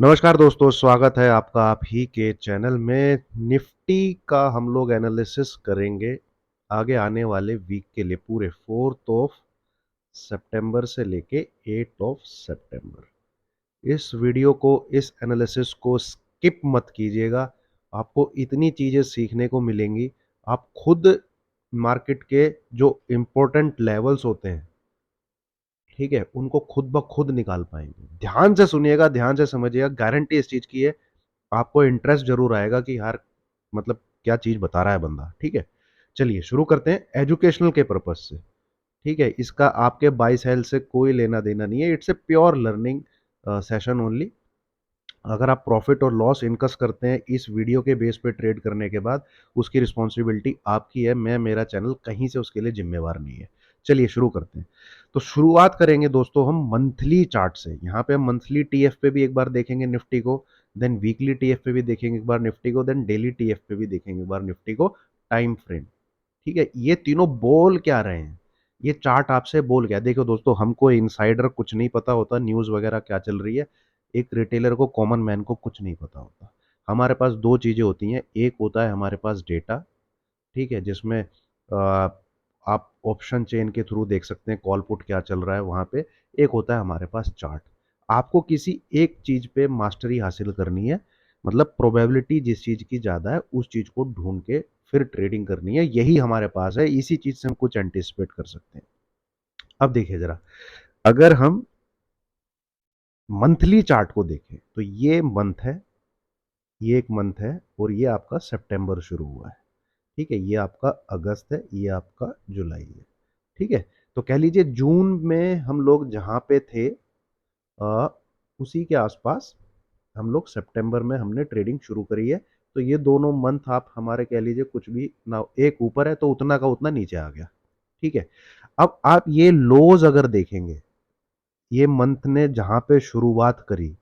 नमस्कार दोस्तों, स्वागत है आपका आप ही के चैनल में। निफ्टी का हम लोग एनालिसिस करेंगे आगे आने वाले वीक के लिए, पूरे 4 सितंबर से लेके 8 सितंबर। इस वीडियो को, इस एनालिसिस को स्किप मत कीजिएगा। आपको इतनी चीज़ें सीखने को मिलेंगी। आप खुद मार्केट के जो इम्पोर्टेंट लेवल्स होते हैं, ठीक है, उनको खुद ब खुद निकाल पाएंगे। ध्यान से सुनिएगा, ध्यान से समझिएगा। गारंटी इस चीज़ की है, आपको इंटरेस्ट जरूर आएगा कि यार मतलब क्या चीज बता रहा है बंदा। ठीक है, चलिए शुरू करते हैं एजुकेशनल के पर्पज से। ठीक है, इसका आपके बाई सेल से कोई लेना देना नहीं है। It's a pure learning session only. अगर आप प्रॉफिट और लॉस इनकस करते हैं इस वीडियो के बेस पे ट्रेड करने के बाद, उसकी रिस्पॉन्सिबिलिटी आपकी है। मैं, मेरा चैनल कहीं से उसके लिए जिम्मेवार नहीं है। चलिए शुरू करते हैं। तो शुरुआत करेंगे दोस्तों हम मंथली चार्ट से। यहाँ पे हम मंथली टीएफ पे भी एक बार देखेंगे निफ्टी को, देन वीकली टीएफ पे भी देखेंगे एक बार निफ्टी को, देन डेली टीएफ पे भी देखेंगे एक बार निफ्टी को। टाइम फ्रेम, ठीक है, ये तीनों बोल क्या रहे हैं, ये चार्ट आपसे बोल क्या। देखो दोस्तों, हमको इनसाइडर कुछ नहीं पता होता न्यूज़ वगैरह क्या चल रही है। एक रिटेलर को, कॉमन मैन को कुछ नहीं पता होता। हमारे पास दो चीज़ें होती हैं। एक होता है हमारे पास डेटा, ठीक है, जिसमें आप ऑप्शन चेन के थ्रू देख सकते हैं कॉल पुट क्या चल रहा है वहाँ पे। एक होता है हमारे पास चार्ट। आपको किसी एक चीज़ पे मास्टरी हासिल करनी है, मतलब प्रोबेबिलिटी जिस चीज़ की ज़्यादा है उस चीज़ को ढूंढ के फिर ट्रेडिंग करनी है। यही हमारे पास है, इसी चीज़ से हम कुछ एंटिसिपेट कर सकते हैं। अब देखिए जरा, अगर हम मंथली चार्ट को देखें तो ये मंथ है, ये एक मंथ है, और ये आपका सितंबर शुरू हुआ है। ठीक है, ये आपका अगस्त है, ये आपका जुलाई है। ठीक है, तो कह लीजिए जून में हम लोग जहाँ पे थे, आ, उसी के आसपास हम लोग सितंबर में हमने ट्रेडिंग शुरू करी है। तो ये दोनों मंथ आप हमारे कह लीजिए कुछ भी ना, एक ऊपर है तो उतना का उतना नीचे आ गया। ठीक है, अब आप ये लोज अगर देखेंगे, ये मंथ ने जहां पे शुरुआत करी,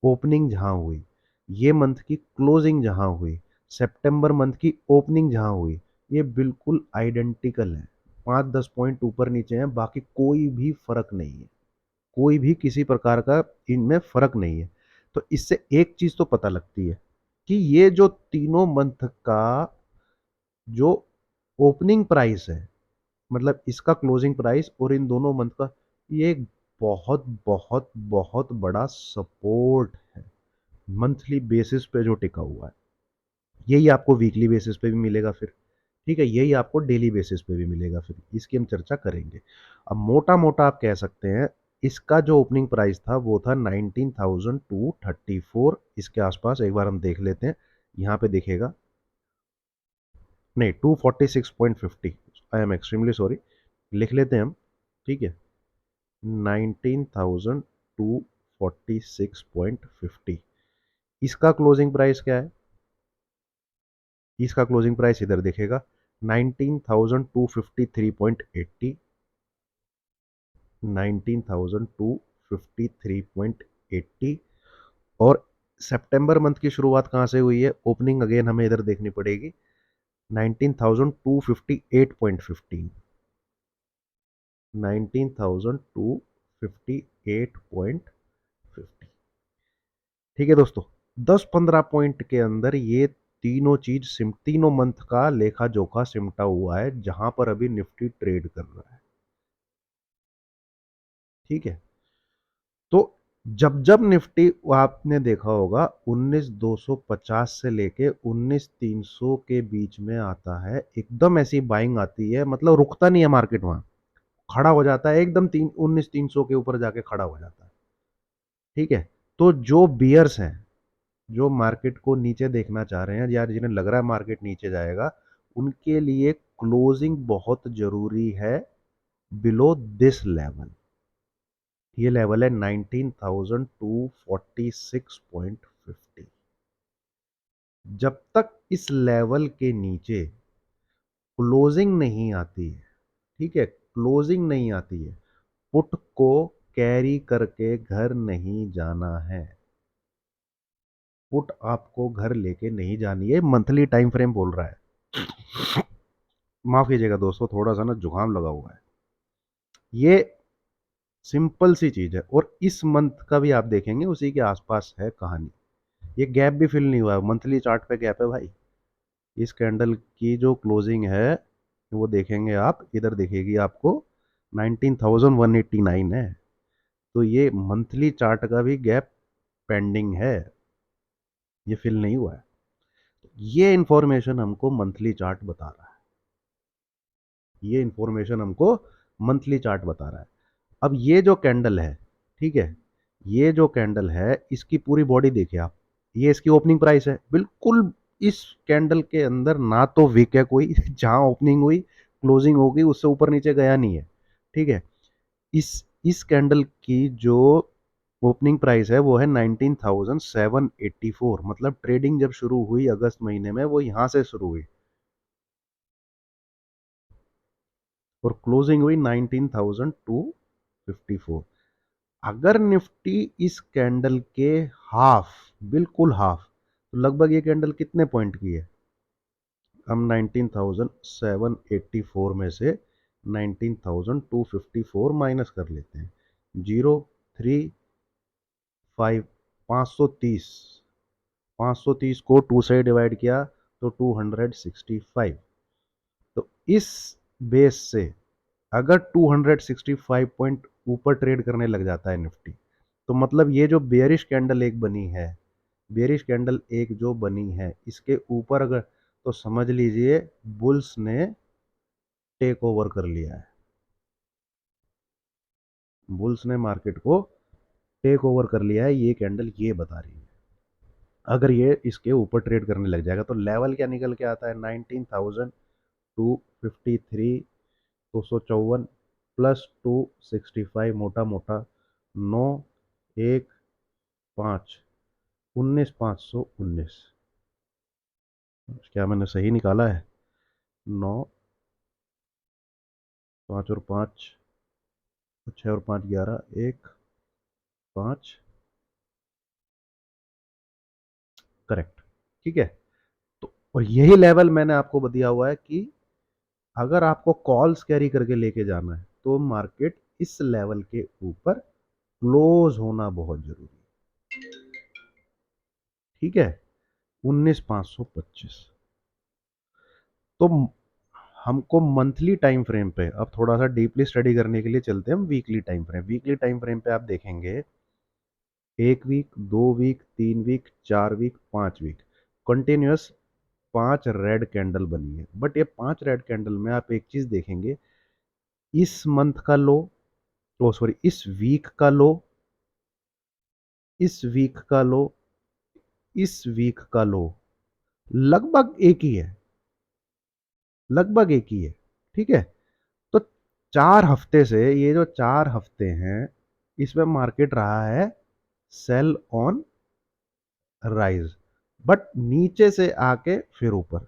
ओपनिंग जहां हुई, ये मंथ की क्लोजिंग जहां हुई, सितंबर मंथ की ओपनिंग जहां हुई, ये बिल्कुल आइडेंटिकल है। 5-10 पॉइंट ऊपर नीचे हैं, बाकी कोई भी फर्क नहीं है। कोई भी किसी प्रकार का इनमें फर्क नहीं है। तो इससे एक चीज तो पता लगती है कि ये जो तीनों मंथ का जो ओपनिंग प्राइस है, मतलब इसका क्लोजिंग प्राइस और इन दोनों मंथ का, ये एक बहुत बहुत बहुत बड़ा सपोर्ट है मंथली बेसिस पे जो टिका हुआ है। यही आपको वीकली बेसिस पे भी मिलेगा फिर। ठीक है, यही आपको डेली बेसिस पे भी मिलेगा फिर। इसकी हम चर्चा करेंगे। अब मोटा मोटा आप कह सकते हैं, इसका जो ओपनिंग प्राइस था वो था 19,234, इसके आसपास। एक बार हम देख लेते हैं, यहाँ पे दिखेगा, नहीं 246.50। आई एम एक्सट्रीमली सॉरी, लिख लेते हैं हम। ठीक है, 19,246.50। इसका क्लोजिंग प्राइस क्या है? इसका क्लोजिंग प्राइस इधर दिखेगा, 19,253.80। 19,253.80। और सितंबर मंथ की शुरुआत कहाँ से हुई है? ओपनिंग अगेन हमें इधर देखनी पड़ेगी, 19,258.15। 19,258.50। ठीक है दोस्तों, 10-15 पॉइंट के अंदर ये तीनों चीज तीनों मंथ का लेखा जोखा सिमटा हुआ है, जहां पर अभी निफ्टी ट्रेड कर रहा है। ठीक है, तो जब जब निफ्टी, आपने देखा होगा 19,250 से लेके 19,300 के बीच में आता है, एकदम ऐसी बाइंग आती है, मतलब रुकता नहीं है मार्केट, वहां खड़ा हो जाता है एकदम 19,300 के ऊपर जाके खड़ा हो जाता है। ठीक है, तो जो बियर्स हैं, जो मार्केट को नीचे देखना चाह रहे हैं, यार जिन्हें लग रहा है मार्केट नीचे जाएगा, उनके लिए क्लोजिंग बहुत जरूरी है बिलो दिस लेवल। ये लेवल है 19,246.50। जब तक इस लेवल के नीचे क्लोजिंग नहीं आती है, ठीक है, क्लोजिंग नहीं आती है, पुट को कैरी करके घर नहीं जाना है। पुट आपको घर लेके नहीं जानी है। मंथली टाइम फ्रेम बोल रहा है। माफ कीजिएगा दोस्तों, थोड़ा सा ना जुकाम लगा हुआ है। ये सिंपल सी चीज है। और इस मंथ का भी आप देखेंगे उसी के आसपास है कहानी। ये गैप भी फिल नहीं हुआ है, मंथली चार्ट पे गैप है भाई। इस कैंडल की जो क्लोजिंग है वो देखेंगे आप, इधर दिखेगी आपको 19,189 है। तो ये मंथली चार्ट का भी गैप पेंडिंग है, ये फिल नहीं हुआ है। ये इंफॉर्मेशन हमको मंथली चार्ट बता रहा है, ये इंफॉर्मेशन हमको मंथली चार्ट बता रहा है। अब ये जो कैंडल है, ठीक है, ये जो कैंडल है इसकी पूरी बॉडी देखिए आप, ये इसकी ओपनिंग प्राइस है बिल्कुल। इस कैंडल के अंदर ना तो विक है कोई जहां ओपनिंग हुई क्लोजिंग होगी उससे ऊपर नीचे गया नहीं है, ठीक है। इस कैंडल की जो ओपनिंग प्राइस है वो है 19,784, मतलब ट्रेडिंग जब शुरू हुई अगस्त महीने में वो यहां से शुरू हुई और क्लोजिंग हुई 19,254। अगर निफ्टी इस कैंडल के हाफ, बिल्कुल हाफ, तो लगभग ये कैंडल कितने पॉइंट की है? हम 19,784 में से 19,254 माइनस कर लेते हैं। 035, 530, 530 को 2 से डिवाइड किया तो 265। तो इस बेस से अगर 265 पॉइंट ऊपर ट्रेड करने लग जाता है निफ्टी, तो मतलब ये जो बेयरिश कैंडल एक बनी है, बेयरिश कैंडल एक जो बनी है इसके ऊपर अगर, तो समझ लीजिए बुल्स ने टेक ओवर कर लिया है, बुल्स ने मार्केट को टेक ओवर कर लिया है, ये कैंडल ये बता रही है। अगर ये इसके ऊपर ट्रेड करने लग जाएगा तो लेवल क्या निकल के आता है? 19,253, 254 प्लस 265, मोटा मोटा 9, 1, 5, 19,519। क्या मैंने सही निकाला है? 9, 5 और 5, 6 और 5 11, 1, 5, करेक्ट, ठीक है। तो और यही लेवल मैंने आपको दिया हुआ है कि अगर आपको कॉल्स कैरी करके लेके जाना है तो मार्केट इस लेवल के ऊपर क्लोज होना बहुत जरूरी है, ठीक है। 19,525। तो हमको मंथली टाइम फ्रेम पे अब थोड़ा सा डीपली स्टडी करने के लिए चलते हैं हम weekly time frame. Weekly time frame पे आप देखेंगे 1 week, 2 week, 3 week, 4 week, 5 week, continuous 5 red candle बनी है। बट ये 5 रेड कैंडल में आप एक चीज देखेंगे, इस मंथ का लो, ओ सॉरी, इस वीक का लो, इस वीक का लो, इस वीक का लो लगभग एक ही है, लगभग एक ही है, ठीक है। तो 4 हफ्ते से, ये जो 4 हफ्ते हैं इसमें मार्केट रहा है सेल ऑन राइज, बट नीचे से आके फिर ऊपर,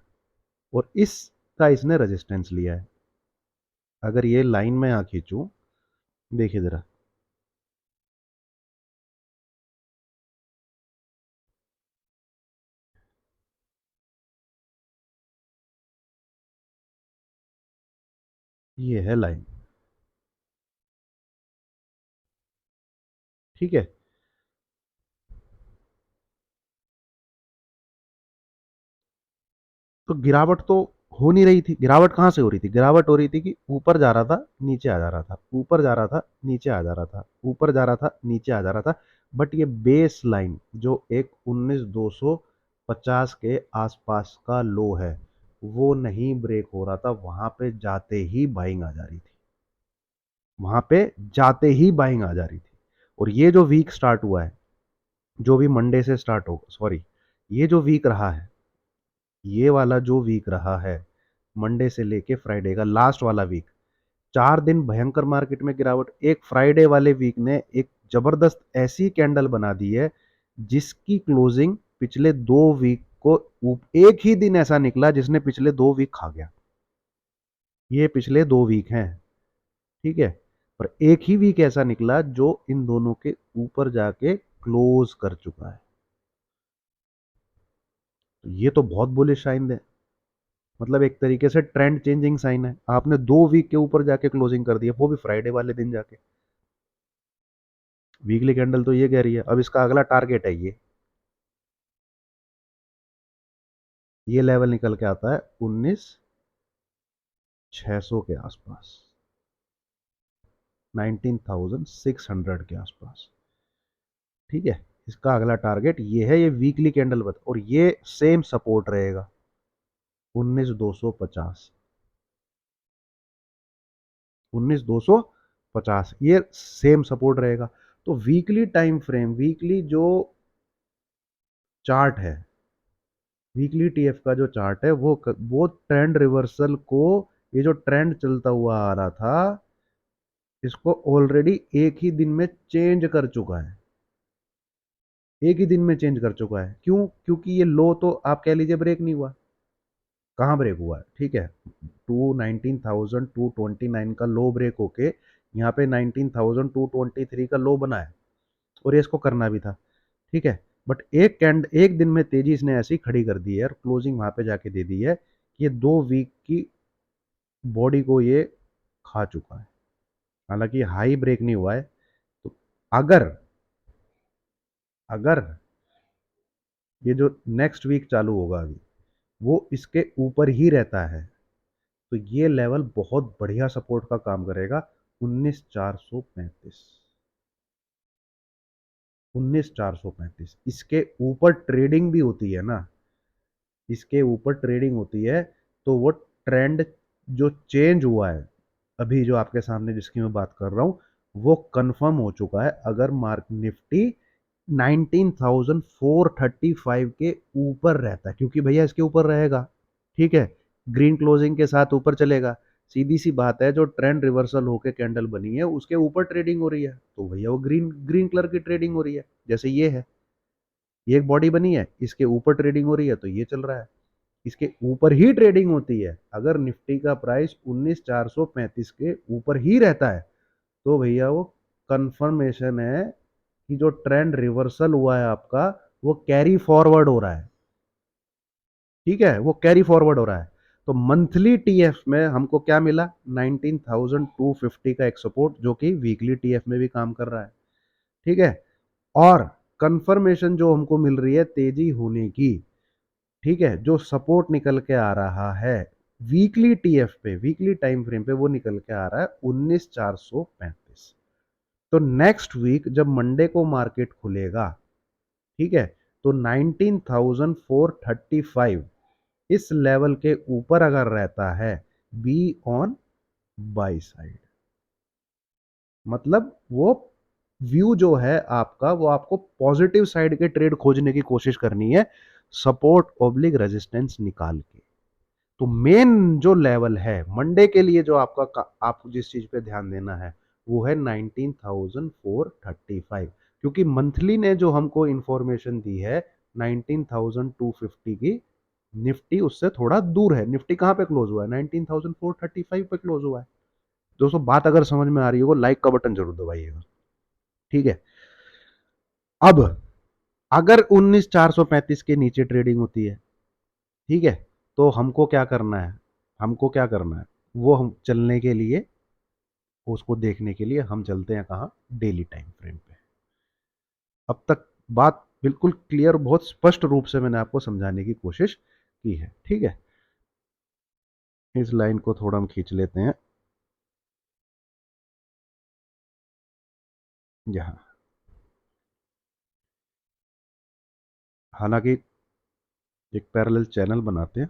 और इसका इसने रेजिस्टेंस लिया है। अगर ये लाइन में आ खींचूं, देखिए जरा, ये है लाइन, ठीक है। तो गिरावट तो हो नहीं रही थी, गिरावट कहां से हो रही थी? गिरावट हो रही थी कि ऊपर जा रहा था नीचे आ जा रहा था, ऊपर जा रहा था नीचे आ जा रहा था, ऊपर जा रहा था नीचे आ जा रहा था। बट ये बेस लाइन जो एक 19,250 के आसपास का लो है वो नहीं ब्रेक हो रहा था, वहां पे जाते ही बाइंग आ जा रही थी, वहां पे जाते ही बाइंग आ जा रही थी। और ये जो वीक स्टार्ट हुआ है, जो भी मंडे से स्टार्ट हो, सॉरी, ये जो वीक रहा है, ये वाला जो वीक रहा है मंडे से लेके फ्राइडे का लास्ट वाला वीक, 4 दिन भयंकर मार्केट में गिरावट। एक फ्राइडे वाले वीक ने एक जबरदस्त ऐसी कैंडल बना दी है जिसकी क्लोजिंग पिछले 2 वीक को, एक ही दिन ऐसा निकला जिसने पिछले 2 वीक खा गया। ये पिछले 2 वीक हैं, ठीक है। पर एक ही वीक ऐसा निकला जो इन दोनों के ऊपर जाके क्लोज कर चुका है। तो ये तो बहुत बुलिश साइन है, मतलब एक तरीके से ट्रेंड चेंजिंग साइन है। आपने 2 वीक के ऊपर जाके क्लोजिंग कर दिया, वो भी फ्राइडे वाले दिन जाके। वीकली कैंडल तो ये कह रही है। अब इसका अगला टारगेट है ये लेवल निकल के आता है 19,600 के आसपास, 19,600 के आसपास। ठीक है, इसका अगला टारगेट ये है, ये वीकली कैंडल बता, और ये सेम सपोर्ट रहेगा 19,250, 19,250 ये सेम सपोर्ट रहेगा। तो वीकली टाइम फ्रेम, वीकली जो चार्ट है, वीकली टीएफ का जो चार्ट है वो ट्रेंड रिवर्सल को, ये जो ट्रेंड चलता हुआ आ रहा था, इसको ऑलरेडी एक ही दिन में चेंज कर चुका है। एक ही दिन में चेंज कर चुका है। क्यों? क्योंकि ये लो तो आप कह लीजिए ब्रेक नहीं हुआ। कहाँ ब्रेक हुआ है? ठीक है, 19,229 का लो ब्रेक होके यहाँ पे 19,223 का लो बना है, और ये इसको करना भी था। ठीक है, बट एक दिन में तेजी इसने ऐसी खड़ी कर दी है और क्लोजिंग वहां पे जाके दे दी है कि ये 2 वीक की बॉडी को ये खा चुका है। हालांकि हाई ब्रेक नहीं हुआ है। तो अगर अगर ये जो नेक्स्ट वीक चालू होगा अभी, वो इसके ऊपर ही रहता है, तो ये लेवल बहुत बढ़िया सपोर्ट का काम करेगा। 19,435, 19,435 इसके ऊपर ट्रेडिंग भी होती है ना, इसके ऊपर ट्रेडिंग होती है, तो वो ट्रेंड जो चेंज हुआ है अभी, जो आपके सामने जिसकी मैं बात कर रहा हूं, वो कंफर्म हो चुका है। अगर मार्क निफ्टी 19,435 के ऊपर रहता है, क्योंकि भैया इसके ऊपर रहेगा, ठीक है, ग्रीन क्लोजिंग के साथ ऊपर चलेगा। सीधी सी बात है, जो ट्रेंड रिवर्सल होके कैंडल बनी है उसके ऊपर ट्रेडिंग हो रही है, तो भैया वो ग्रीन ग्रीन कलर की ट्रेडिंग हो रही है। जैसे ये है, ये एक बॉडी बनी है, इसके ऊपर ट्रेडिंग हो रही है, तो ये चल रहा है। इसके ऊपर ही ट्रेडिंग होती है। अगर निफ्टी का प्राइस 19,435 के ऊपर ही रहता है, तो भैया वो कंफर्मेशन है कि जो ट्रेंड रिवर्सल हुआ है आपका, वो कैरी फॉरवर्ड हो रहा है। ठीक है, वो कैरी फॉरवर्ड हो रहा है। तो मंथली टीएफ में हमको क्या मिला? 19,250 का एक सपोर्ट, जो कि वीकली टीएफ में भी काम कर रहा है। ठीक है, और कंफर्मेशन जो हमको मिल रही है तेजी होने की, ठीक है, जो सपोर्ट निकल के आ रहा है वीकली टीएफ पे, वीकली टाइम फ्रेम पे, वो निकल के आ रहा है 19,435। तो नेक्स्ट वीक जब मंडे को मार्केट खुलेगा, ठीक है, तो 19,435 इस लेवल के ऊपर अगर रहता है, बी ऑन बाई साइड, मतलब वो व्यू जो है आपका, वो आपको पॉजिटिव साइड के ट्रेड खोजने की कोशिश करनी है, सपोर्ट ऑब्लिक रेजिस्टेंस निकाल के। तो मेन जो लेवल है मंडे के लिए, जो आपको जिस चीज पे ध्यान देना है, वो है 19,435। क्योंकि मंथली ने जो हमको इंफॉर्मेशन दी है 19,250 की, निफ्टी उससे थोड़ा दूर है। निफ्टी कहां पे क्लोज हुआ है? 19,435 पे क्लोज हुआ है। दोस्तों, बात अगर समझ में आ रही हो, लाइक का बटन जरूर दबाइएगा। ठीक है, अब अगर 19,435 के नीचे ट्रेडिंग होती है, ठीक है, तो हमको क्या करना है? हमको क्या करना है? वो हम चलने के लिए, उसको देखने के लिए हम चलते हैं कहाँ? डेली टाइम फ्रेम पे। अब तक बात बिल्कुल क्लियर, बहुत स्पष्ट रूप से मैंने आपको समझाने की कोशिश की है। ठीक है, इस लाइन को थोड़ा हम खींच लेते हैं यहाँ। हालांकि एक पैरेलल चैनल बनाते हैं।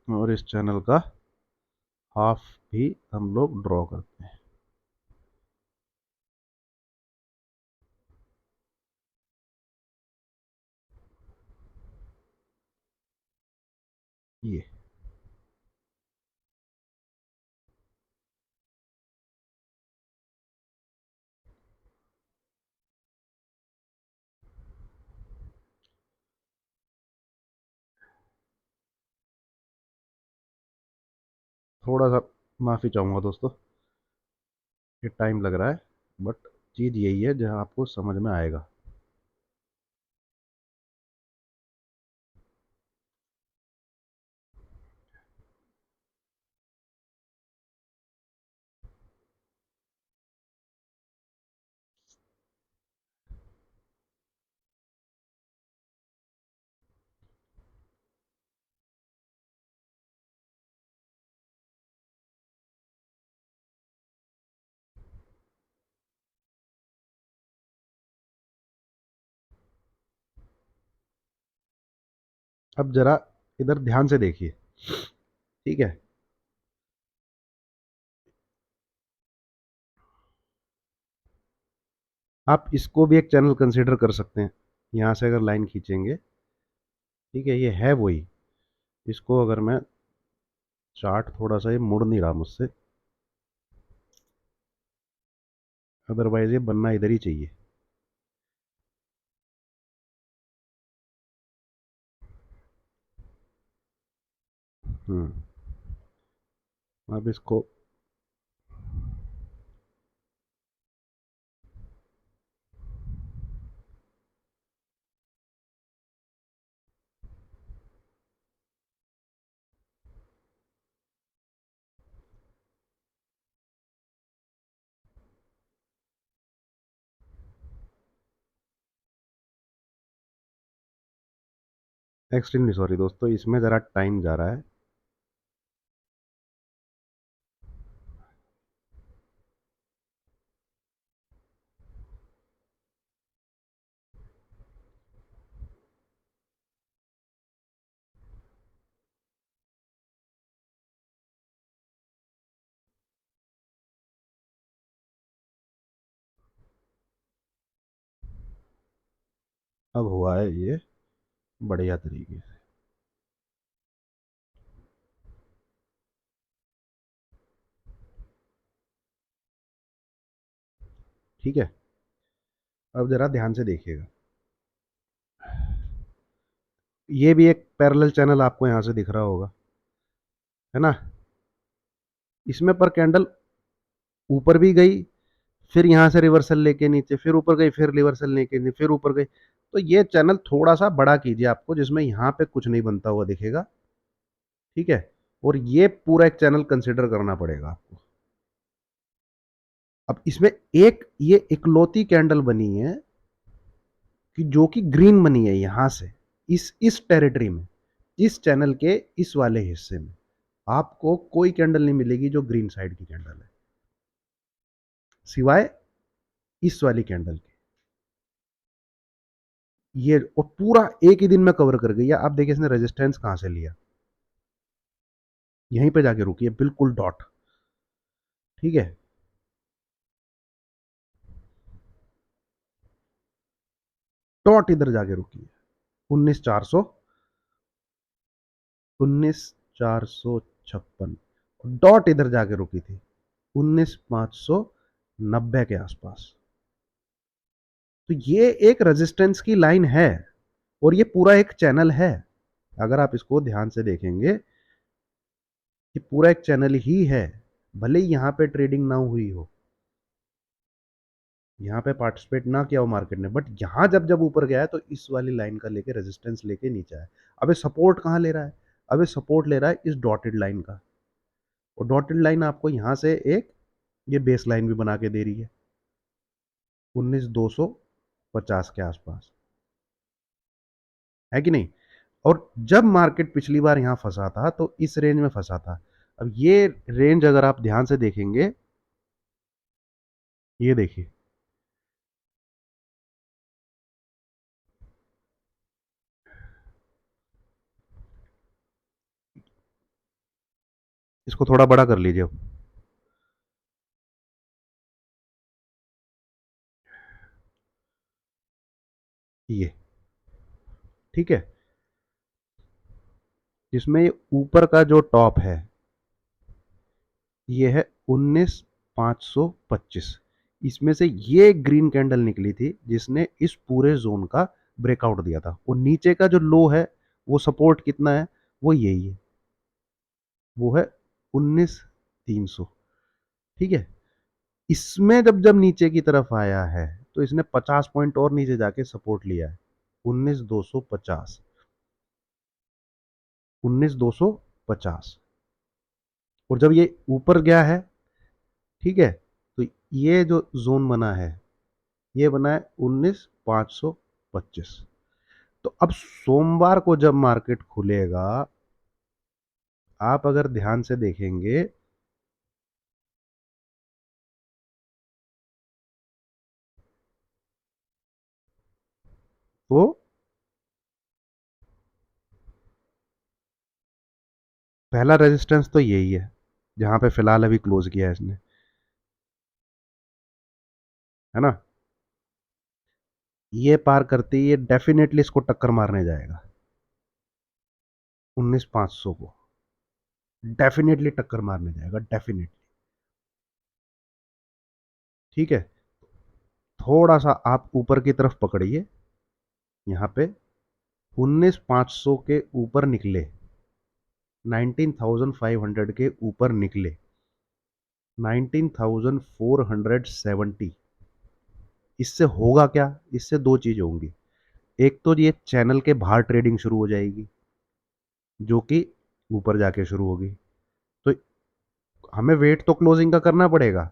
और इस चैनल का हाफ भी हम लोग ड्रॉ करते हैं। ये थोड़ा सा माफ़ी चाहूँगा दोस्तों, ये टाइम लग रहा है, बट चीज़ यही है जहाँ आपको समझ में आएगा। अब ज़रा इधर ध्यान से देखिए, ठीक है? आप इसको भी एक चैनल कंसीडर कर सकते हैं। यहाँ से अगर लाइन खींचेंगे, ठीक है, ये है वही। इसको अगर मैं, चार्ट थोड़ा सा ये मुड़ नहीं रहा मुझसे, अदरवाइज ये बनना इधर ही चाहिए। हम्म। अब इसको, एक्सट्रीमली सॉरी दोस्तों, इसमें ज़रा टाइम जा रहा है। अब हुआ है ये बढ़िया तरीके से। ठीक है, अब ज़रा ध्यान से देखिएगा। ये भी एक पैरेलल चैनल आपको यहाँ से दिख रहा होगा, है ना? इसमें पर कैंडल ऊपर भी गई, फिर यहाँ से रिवर्सल लेके नीचे, फिर ऊपर गई, फिर रिवर्सल लेके नीचे, फिर ऊपर गई। तो ये चैनल थोड़ा सा बड़ा कीजिए आपको, जिसमें यहाँ पे कुछ नहीं बनता हुआ दिखेगा, ठीक है? और ये पूरा एक चैनल कंसिडर करना पड़ेगा आपको। अब इसमें एक ये इकलौती कैंडल बनी है कि जो कि ग्रीन बनी है यहाँ से, इस टेरिटरी में, इस चैनल के इस वाले हिस्से में आपको कोई कैंडल नहीं मिलेगी जो ग्रीन साइड की कैंडल है, सिवाय इस वाली कैंडल के। ये और पूरा एक ही दिन में कवर कर गई है। आप देखिए इसने रेजिस्टेंस कहां से लिया, यहीं पे जाके रुकी है, बिल्कुल डॉट, ठीक है? डॉट इधर जाके रुकी है, 19,400, 19,456, डॉट इधर जाके रुकी थी 19,590 के आसपास। तो ये एक रेजिस्टेंस की लाइन है, और ये पूरा एक चैनल है। अगर आप इसको ध्यान से देखेंगे, ये पूरा एक चैनल ही है। भले ही यहाँ पे ट्रेडिंग ना हुई हो, यहाँ पे पार्टिसिपेट ना किया हो मार्केट ने, बट यहाँ जब जब ऊपर गया है तो इस वाली लाइन का लेके रेजिस्टेंस लेके नीचे आया। अबे सपोर्ट कहाँ ले रहा है? अबे सपोर्ट ले रहा है इस डॉटेड लाइन का, और डॉटेड लाइन आपको यहाँ से एक ये बेस लाइन भी बना के दे रही है 19,250 के आसपास, है कि नहीं? और जब मार्केट पिछली बार यहाँ फंसा था तो इस रेंज में फंसा था। अब ये रेंज अगर आप ध्यान से देखेंगे, ये देखिए, इसको थोड़ा बड़ा कर लीजिए अब, ये, ठीक है? जिसमें ऊपर का जो टॉप है ये है 19,525। इसमें से ये ग्रीन कैंडल निकली थी जिसने इस पूरे जोन का ब्रेकआउट दिया था, और नीचे का जो लो है, वो सपोर्ट कितना है, वो यही है, वो है 19,300। ठीक है, इसमें जब जब नीचे की तरफ आया है तो इसने 50 पॉइंट और नीचे जाके सपोर्ट लिया है, 19,250, 19,250। और जब ये ऊपर गया है, ठीक है, तो ये जो जोन बना है ये बना है 19,525। तो अब सोमवार को जब मार्केट खुलेगा, आप अगर ध्यान से देखेंगे तो पहला रेजिस्टेंस तो यही है जहां पे फिलहाल अभी क्लोज किया है इसने, है ना। ये पार करते ही ये डेफिनेटली इसको टक्कर मारने जाएगा, 19,500 को डेफिनेटली टक्कर मारने जाएगा, डेफिनेटली। ठीक है, थोड़ा सा आप ऊपर की तरफ पकड़िए, यहाँ पे 19,500 के ऊपर निकले, 19,500 के ऊपर निकले, 19,470। इससे होगा क्या, इससे दो चीज होंगी। एक तो ये चैनल के बाहर ट्रेडिंग शुरू हो जाएगी, जो कि ऊपर जाके शुरू होगी। तो हमें वेट तो क्लोजिंग का करना पड़ेगा,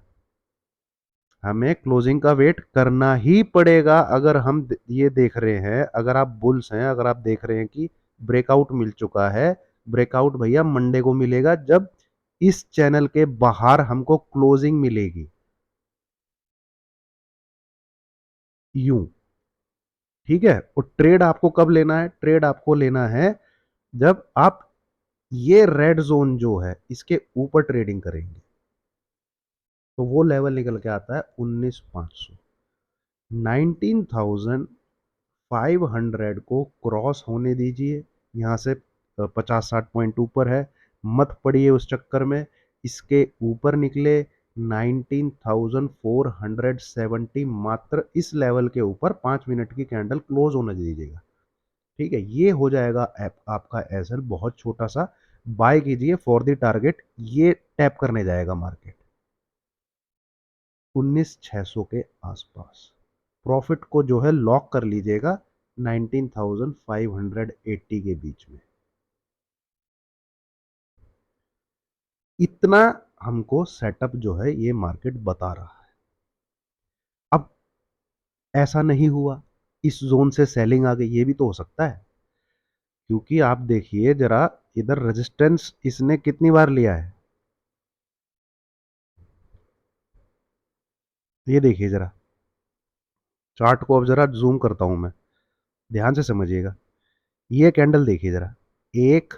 हमें क्लोजिंग का वेट करना ही पड़ेगा। अगर हम ये देख रहे हैं, अगर आप बुल्स हैं, अगर आप देख रहे हैं कि ब्रेकआउट मिल चुका है, ब्रेकआउट भैया मंडे को मिलेगा जब इस चैनल के बाहर हमको क्लोजिंग मिलेगी, यूं। ठीक है, और ट्रेड आपको कब लेना है, ट्रेड आपको लेना है जब आप ये रेड जोन जो है इसके ऊपर ट्रेडिंग करेंगे। तो वो लेवल निकल के आता है 19,500, 19,500 को क्रॉस होने दीजिए। यहाँ से 50-60 पॉइंट ऊपर है, मत पड़िए उस चक्कर में। इसके ऊपर निकले 19,470, मात्र इस लेवल के ऊपर 5 मिनट की कैंडल क्लोज होने दीजिएगा। ठीक है, ये हो जाएगा आपका एसएल बहुत छोटा सा। बाय कीजिए फॉर द टारगेट, ये टैप करने जाएगा मार्केट 19,600 के आसपास। प्रॉफिट को जो है लॉक कर लीजिएगा 19,580 के बीच में। इतना हमको सेटअप जो है ये मार्केट बता रहा है। अब ऐसा नहीं हुआ, इस जोन से सेलिंग आ गई, ये भी तो हो सकता है। क्योंकि आप देखिए जरा, इधर रेजिस्टेंस इसने कितनी बार लिया है, ये देखिए जरा, चार्ट को अब जरा जूम करता हूं मैं, ध्यान से समझिएगा। ये कैंडल देखिए जरा, 1,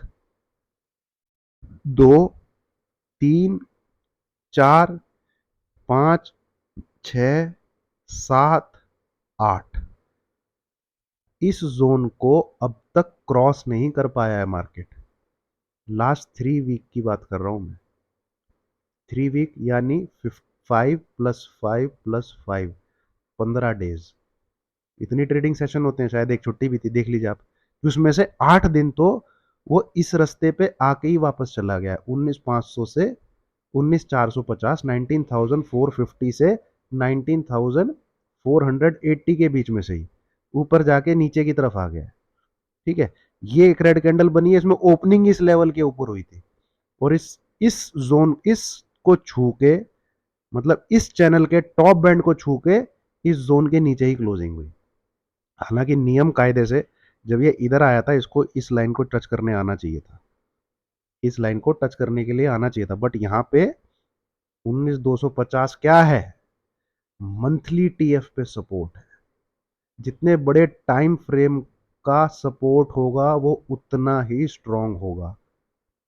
2, 3, 4, 5, 6, 7, 8, इस जोन को अब तक क्रॉस नहीं कर पाया है मार्केट। लास्ट 3 वीक की बात कर रहा हूं मैं, 3 वीक यानी 5 + 5 + 5, 15 डेज। इतनी ट्रेडिंग सेशन होते हैं, शायद एक छुट्टी भी थी, देख लीजिए आप। उसमें से 8 दिन तो वो इस रास्ते पे आके ही वापस चला गया, 19,500 से 19,450, 19,450 से 19,480 के बीच में से ही ऊपर जाके नीचे की तरफ आ गया। ठीक है, ये एक रेड कैंडल बनी है, इसमें ओपनिंग इस लेवल के ऊपर हुई थी, और इस जोन, इस को छू के, मतलब इस चैनल के टॉप बैंड को छू के इस जोन के नीचे ही क्लोजिंग हुई। हालांकि नियम कायदे से जब ये इधर आया था, इसको इस लाइन को टच करने आना चाहिए था, इस लाइन को टच करने के लिए आना चाहिए था, बट यहां पे 19,250 क्या है, मंथली टीएफ पे सपोर्ट है। जितने बड़े टाइम फ्रेम का सपोर्ट होगा वो उतना ही स्ट्रांग होगा,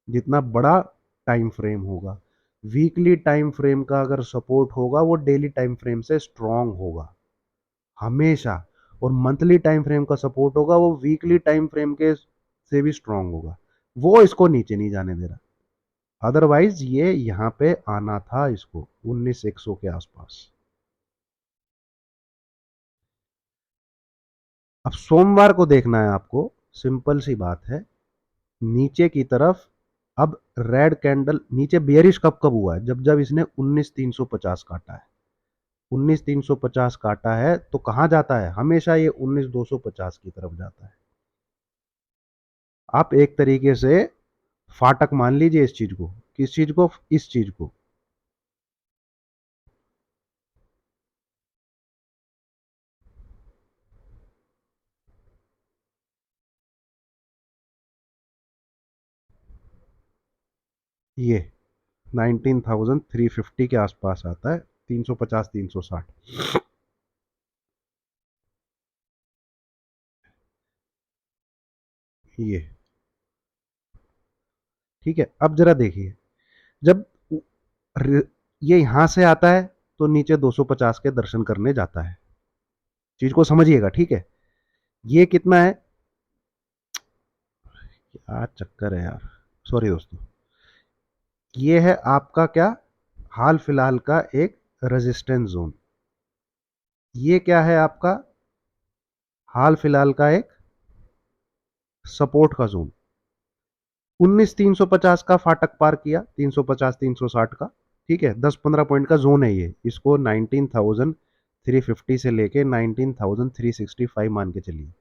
जितना बड़ा टाइम फ्रेम होगा। वीकली टाइम फ्रेम का अगर सपोर्ट होगा वो डेली टाइम फ्रेम से स्ट्रांग होगा हमेशा, और मंथली टाइम फ्रेम का सपोर्ट होगा वो वीकली टाइम फ्रेम के से भी स्ट्रांग होगा। वो इसको नीचे नहीं जाने दे रहा, अदरवाइज ये यहां पे आना था इसको 19,100 के आसपास। अब सोमवार को देखना है आपको, सिंपल सी बात है, नीचे की तरफ अब रेड कैंडल नीचे बेयरिश कब कब हुआ है? जब जब इसने 19,350 काटा है। 19,350 काटा है तो कहां जाता है? हमेशा ये 19,250 की तरफ जाता है। आप एक तरीके से फाटक मान लीजिए इस चीज को। किस चीज को? इस चीज को। ये 19,350 के आसपास आता है। 350 360। ये ठीक है। अब जरा देखिए, जब ये यहां से आता है तो नीचे 250 के दर्शन करने जाता है। चीज को समझिएगा, ठीक है? ये कितना है? क्या चक्कर है यार, सॉरी दोस्तों। ये है आपका क्या? हाल फिलहाल का एक रेजिस्टेंस जोन। ये क्या है आपका? हाल फिलहाल का एक सपोर्ट का जोन। 19,350 का फाटक पार किया, 350 360 का। ठीक है, 10-15 पॉइंट का जोन है ये। इसको 19,350 से लेके 19,365 मान के चलिए।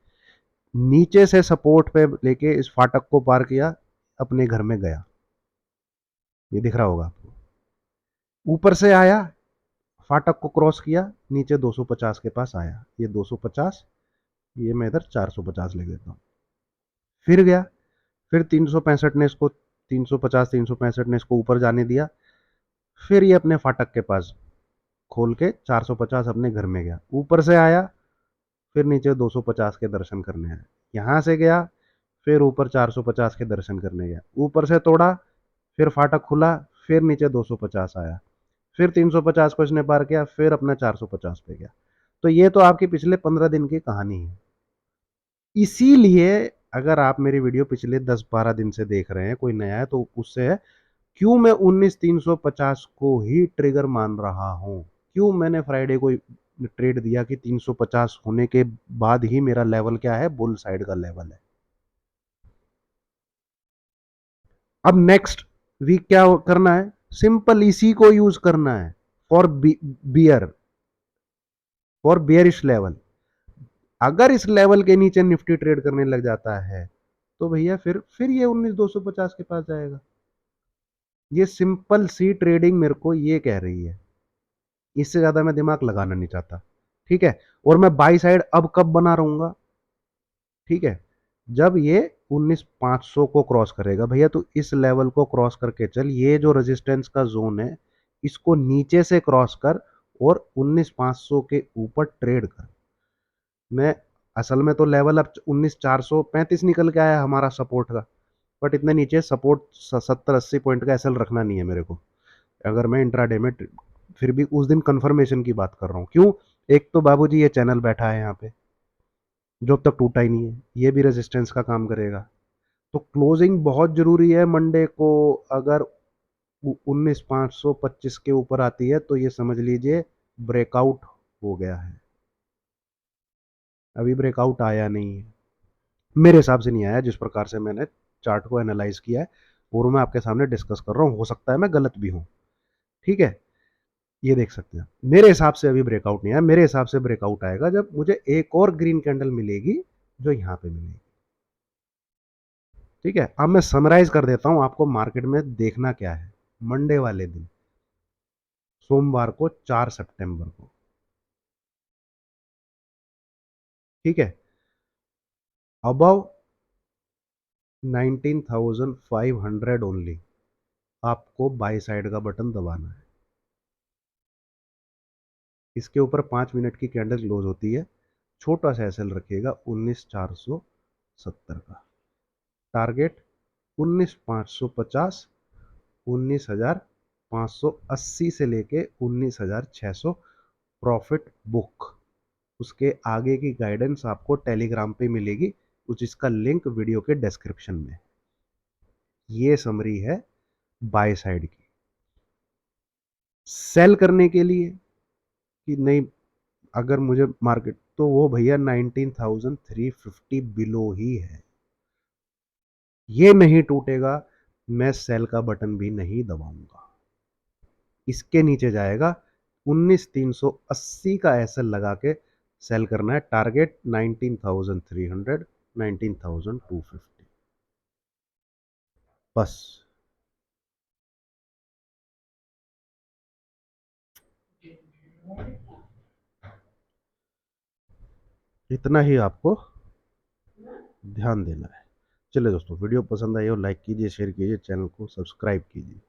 नीचे से सपोर्ट पे लेके इस फाटक को पार किया, अपने घर में गया। ये दिख रहा होगा आपको। ऊपर से आया, फाटक को क्रॉस किया, नीचे 250 के पास आया। ये 250, ये मैं इधर 450 लिख देता हूँ। फिर गया, फिर 365 ने इसको, 350 365 ने इसको ऊपर जाने दिया। फिर ये अपने फाटक के पास खोल के 450 अपने घर में गया। ऊपर से आया, फिर नीचे 250 के दर्शन करने आया। यहां से गया, फिर ऊपर 450 के दर्शन करने गया। ऊपर से तोड़ा, फिर फाटक खुला, फिर नीचे 250 आया। फिर 350 को इसने पार किया, फिर अपना 450 पे गया। तो ये तो आपकी पिछले 15 दिन की कहानी है। इसीलिए अगर आप मेरी वीडियो पिछले 10-12 दिन से देख रहे हैं, कोई नया है तो उससे है, क्यों मैं 19,350 को ही ट्रिगर मान रहा हूं। क्यों मैंने फ्राइडे को ट्रेड दिया कि 350 होने के बाद ही मेरा लेवल क्या है? बुल साइड का लेवल है। अब नेक्स्ट वीक क्या करना है? सिंपल इसी को यूज करना है for bear, for bearish level. अगर इस लेवल के नीचे निफ्टी ट्रेड करने लग जाता है तो भैया फिर ये 19,250 के पास जाएगा। ये सिंपल सी ट्रेडिंग मेरे को ये कह रही है। इससे ज्यादा मैं दिमाग लगाना नहीं चाहता। ठीक है, और मैं बाई साइड अब कब बना रहूंगा? ठीक है, जब ये 19,500 को क्रॉस करेगा भैया, तो इस लेवल को क्रॉस करके चल। ये जो रेजिस्टेंस का जोन है, इसको नीचे से क्रॉस कर और 19,500 के ऊपर ट्रेड कर। मैं असल में तो लेवल अब 19,435 निकल के आया हमारा सपोर्ट का। बट इतने नीचे सपोर्ट 70-80 पॉइंट का एसएल रखना नहीं है मेरे को, अगर मैं इंट्राडे में। फिर भी उस दिन कंफर्मेशन की बात कर रहा हूँ। क्यों? एक तो बाबूजी ये चैनल बैठा है यहाँ पे, जो अब तक टूटा ही नहीं है, ये भी रेजिस्टेंस का काम करेगा। तो क्लोजिंग बहुत जरूरी है मंडे को। अगर 19,525 के ऊपर आती है तो ये समझ लीजिए ब्रेकआउट हो गया है। अभी ब्रेकआउट आया नहीं है, मेरे हिसाब से नहीं आया, जिस प्रकार से मैंने चार्ट को एनालाइज किया है और मैं आपके सामने डिस्कस कर रहा हूँ। हो सकता है मैं गलत भी हूँ। ठीक है, ये देख सकते हैं। मेरे हिसाब से अभी ब्रेकआउट नहीं आया। मेरे हिसाब से ब्रेकआउट आएगा जब मुझे एक और ग्रीन कैंडल मिलेगी, जो यहाँ पे मिलेगी। ठीक है, अब मैं समराइज कर देता हूं आपको मार्केट में देखना क्या है। मंडे वाले दिन, सोमवार को 4 सितंबर को, ठीक है, अबव 19,500 ओनली आपको बाई साइड का बटन दबाना है। इसके ऊपर 5 मिनट की कैंडल क्लोज होती है। छोटा सा एसएल रखिएगा 19,470 का। टारगेट 19,550, 19,580 से लेके 19,600 प्रॉफिट बुक। उसके आगे की गाइडेंस आपको टेलीग्राम पे मिलेगी, कुछ इसका लिंक वीडियो के डिस्क्रिप्शन में। ये समरी है बाय साइड की। सेल करने के लिए कि नहीं, अगर मुझे मार्केट, तो वो भैया 19,350 बिलो ही है। ये नहीं टूटेगा, मैं सेल का बटन भी नहीं दबाऊंगा। इसके नीचे जाएगा, 19,380 का एसएल लगा के सेल करना है। टारगेट 19,300, 19,250, बस। इतना ही आपको ध्यान देना है। चलिए दोस्तों, वीडियो पसंद आई हो लाइक कीजिए, शेयर कीजिए, चैनल को सब्सक्राइब कीजिए।